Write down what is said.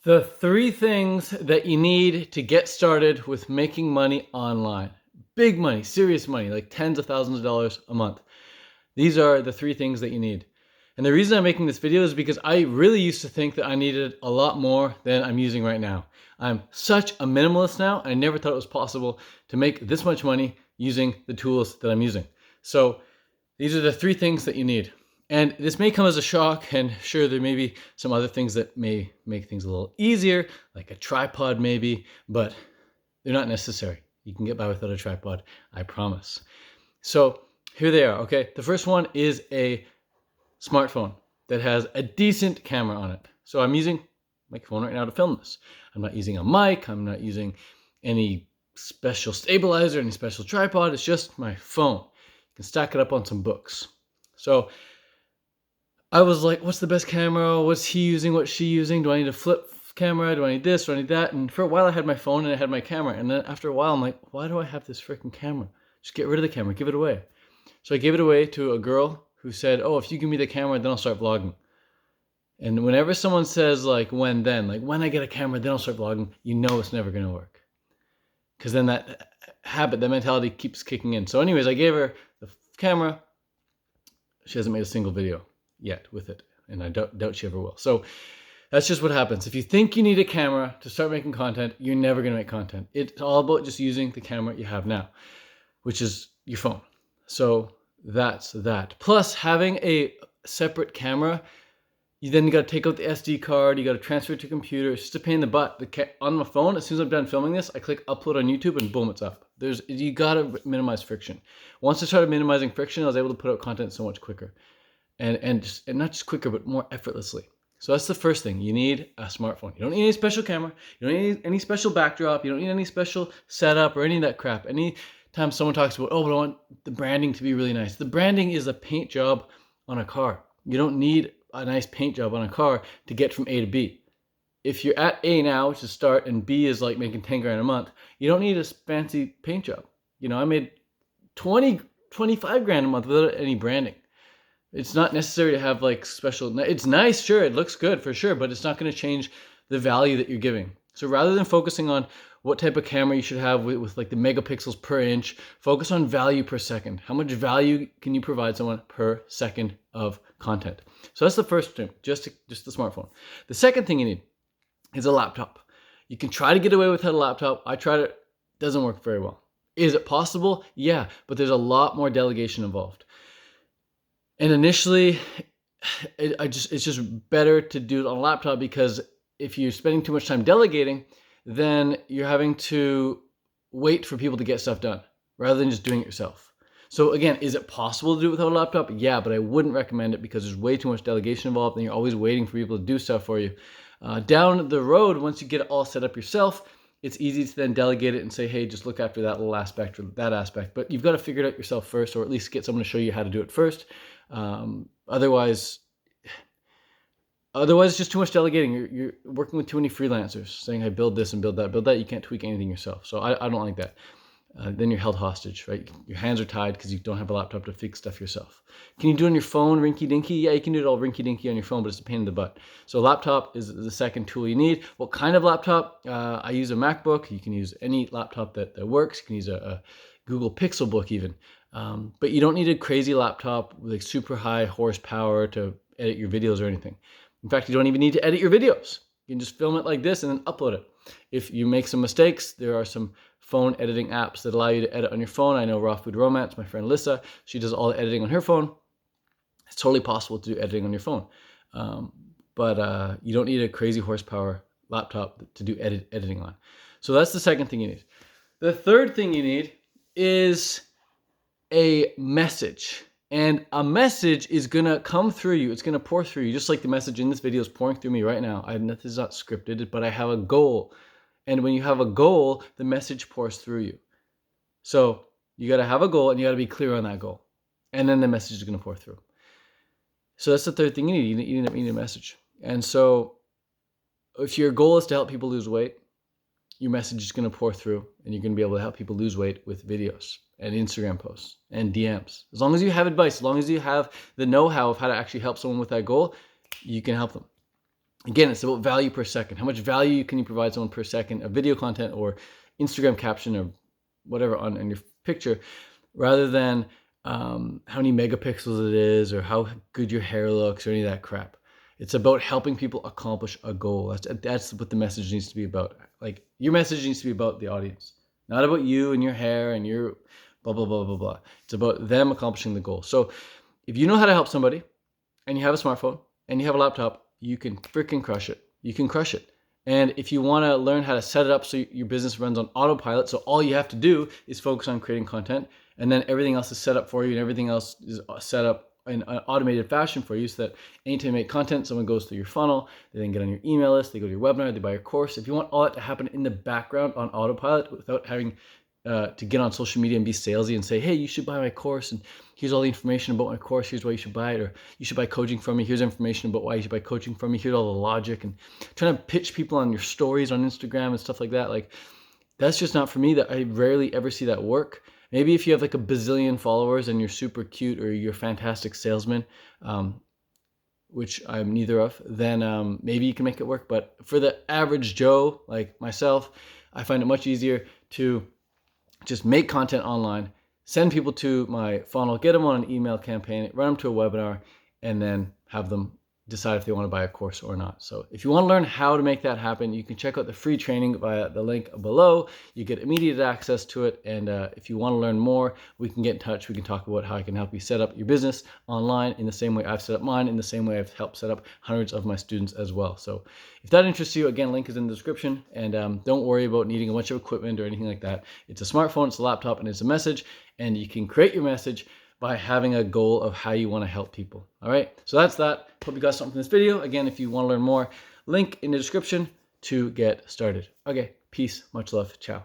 The three things that you need to get started with making money online. Big money, serious money, like tens of thousands of dollars a month. These are the three things that you need. And the reason I'm making this video is because I really used to think that I needed a lot more than I'm using right now. I'm such a minimalist now, and I never thought it was possible to make this much money using the tools that I'm using. So these are the three things that you need. And this may come as a shock, and sure, there may be some other things that may make things a little easier, like a tripod maybe, but they're not necessary. You can get by without a tripod, I promise. So here they are, okay? The first one is a smartphone that has a decent camera on it. So I'm using my phone right now to film this. I'm not using a mic, I'm not using any special stabilizer, any special tripod, it's just my phone. You can stack it up on some books. So I was like, what's the best camera? What's he using? What's she using? Do I need a flip camera? Do I need this? Do I need that? And for a while I had my phone and I had my camera. And then after a while I'm like, why do I have this freaking camera? Just get rid of the camera, give it away. So I gave it away to a girl who said, oh, if you give me the camera, then I'll start vlogging. And whenever someone says like, when then, like when I get a camera, then I'll start vlogging, you know it's never gonna work. Because then that habit, that mentality keeps kicking in. So anyways, I gave her the camera. She hasn't made a single video yet with it, and I doubt she ever will. So that's just what happens. If you think you need a camera to start making content, you're never gonna make content. It's all about just using the camera you have now, which is your phone. So that's that. Plus having a separate camera, you then gotta take out the SD card, you gotta transfer it to your computer. It's just a pain in the butt. On my phone, as soon as I'm done filming this, I click upload on YouTube and boom, it's up. You gotta minimize friction. Once I started minimizing friction, I was able to put out content so much quicker. And not just quicker, but more effortlessly. So that's the first thing. You need a smartphone. You don't need any special camera. You don't need any special backdrop. You don't need any special setup or any of that crap. Anytime someone talks about, oh, but I want the branding to be really nice. The branding is a paint job on a car. You don't need a nice paint job on a car to get from A to B. If you're at A now, which is start, and B is like making 10 grand a month, you don't need a fancy paint job. You know, I made 20, 25 grand a month without any branding. It's not necessary to have like special, it's nice, sure, it looks good for sure, but it's not going to change the value that you're giving. So rather than focusing on what type of camera you should have with like the megapixels per inch, focus on value per second. How much value can you provide someone per second of content? So that's the first thing, just the smartphone. The second thing you need is a laptop. You can try to get away without a laptop. I tried it, doesn't work very well. Is it possible? Yeah, but there's a lot more delegation involved. And initially, it's just better to do it on a laptop, because if you're spending too much time delegating, then you're having to wait for people to get stuff done rather than just doing it yourself. So again, is it possible to do it without a laptop? Yeah, but I wouldn't recommend it because there's way too much delegation involved and you're always waiting for people to do stuff for you. Down the road, once you get it all set up yourself, it's easy to then delegate it and say, hey, just look after that little aspect or that aspect. But you've got to figure it out yourself first, or at least get someone to show you how to do it first. Otherwise it's just too much delegating. You're working with too many freelancers saying, hey, build this and build that. You can't tweak anything yourself. So I don't like that. Then you're held hostage, right? Your hands are tied because you don't have a laptop to fix stuff yourself. Can you do it on your phone, rinky-dinky? Yeah, you can do it all rinky-dinky on your phone, but it's a pain in the butt. So a laptop is the second tool you need. What kind of laptop? I use a MacBook. You can use any laptop that works. You can use a Google Pixelbook even. But you don't need a crazy laptop with like super high horsepower to edit your videos or anything. In fact, you don't even need to edit your videos. You can just film it like this and then upload it. If you make some mistakes, there are some phone editing apps that allow you to edit on your phone. I know Raw Food Romance, my friend Lissa, she does all the editing on her phone. It's totally possible to do editing on your phone. But you don't need a crazy horsepower laptop to do editing on. So that's the second thing you need. The third thing you need is a message. And a message is gonna come through you. It's gonna pour through you, just like the message in this video is pouring through me right now. This is not scripted, but I have a goal. And when you have a goal, the message pours through you. So you gotta have a goal and you gotta be clear on that goal. And then the message is gonna pour through. So that's the third thing you need. You need a message. And so if your goal is to help people lose weight, your message is gonna pour through and you're gonna be able to help people lose weight with videos and Instagram posts and DMs. As long as you have advice, as long as you have the know-how of how to actually help someone with that goal, you can help them. Again, it's about value per second. How much value can you provide someone per second of video content or Instagram caption or whatever on your picture, rather than how many megapixels it is or how good your hair looks or any of that crap. It's about helping people accomplish a goal. That's what the message needs to be about. Like, your message needs to be about the audience, not about you and your hair and your blah, blah, blah, blah, blah. It's about them accomplishing the goal. So if you know how to help somebody and you have a smartphone and you have a laptop, you can freaking crush it. You can crush it. And if you want to learn how to set it up so your business runs on autopilot, so all you have to do is focus on creating content, and then everything else is set up for you, and everything else is set up in an automated fashion for you, so that anytime you make content, someone goes through your funnel, they then get on your email list, they go to your webinar, they buy your course. If you want all that to happen in the background on autopilot without having to get on social media and be salesy and say, hey, you should buy my course, and here's all the information about my course, here's why you should buy it, or you should buy coaching from me, here's information about why you should buy coaching from me, here's all the logic, and trying to pitch people on your stories on Instagram and stuff like that. Like, that's just not for me. That I rarely ever see that work. Maybe if you have like a bazillion followers and you're super cute or you're a fantastic salesman, which I'm neither of, then maybe you can make it work. But for the average Joe like myself, I find it much easier to just make content online, send people to my funnel, get them on an email campaign, run them to a webinar, and then have them decide if they want to buy a course or not. So if you want to learn how to make that happen, you can check out the free training via the link below. You get immediate access to it. And if you want to learn more, we can get in touch. We can talk about how I can help you set up your business online in the same way I've set up mine, in the same way I've helped set up hundreds of my students as well. So if that interests you, again, link is in the description. And don't worry about needing a bunch of equipment or anything like that. It's a smartphone, it's a laptop, and it's a message. And you can create your message by having a goal of how you want to help people. All right, so that's that. Hope you got something from this video. Again, if you want to learn more, link in the description to get started. Okay, peace, much love, ciao.